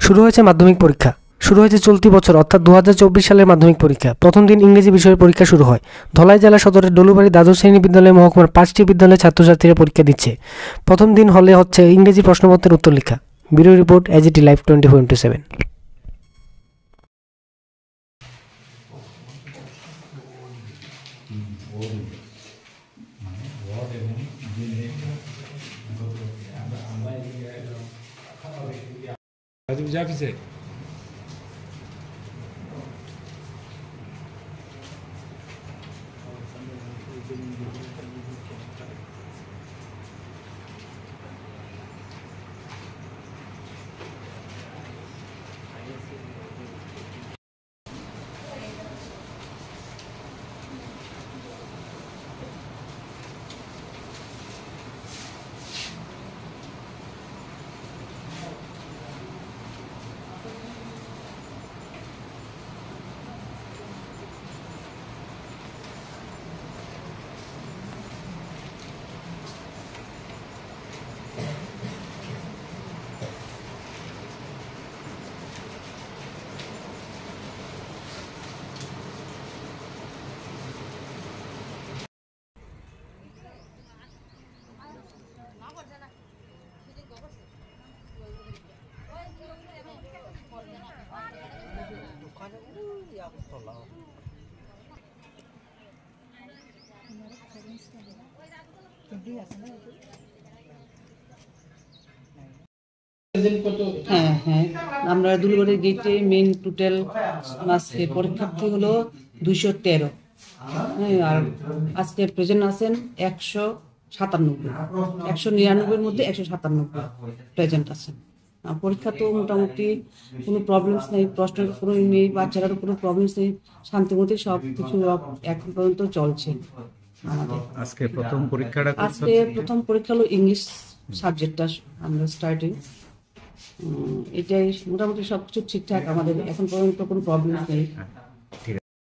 শুরু হয়েছে মাধ্যমিক পরীক্ষা। শুরু হয়েছে চলতি বছর অর্থাৎ 2024 সালের মাধ্যমিক পরীক্ষা। প্রথম দিন ইংরেজি বিষয়ের পরীক্ষা শুরু হয়। ধলাই জেলা সদরের ডলুবাড়ি দ্বাদশ শ্রেণী বিদ্যালয় মহকুমার 5টি বিদ্যালয়ের ছাত্রছাত্রীরা পরীক্ষা দিচ্ছে। প্রথম দিন হলে হচ্ছে ইংরেজি প্রশ্নপত্রের উত্তর লেখা। Bureau report, AGT live 24/7। হ্যাঁ, আমরা দুলুবাড়ি গেটে মেন টোটাল আজকে পরীক্ষার্থী হলো 213। হ্যাঁ, আর আজকে প্রেজেন্ট আছেন 197। 199-এর মধ্যে 197 প্রেজেন্ট আছেন। পরীক্ষা তো মোটামুটি কোনো প্রবলেমস নেই, প্রশ্নের কোনো নেই, বাচ্চারারও কোনো প্রবলেমস নেই, শান্তিমতো সব কিছু এখন পর্যন্ত চলছে আমাদের। আজকে প্রথম পরীক্ষা হলো ইংলিশ সাবজেক্টটা আমরা স্টার্টিং। এটাই মোটামুটি সবকিছু ঠিকঠাক, আমাদের এখন পর্যন্ত কোনো প্রবলেম নেই।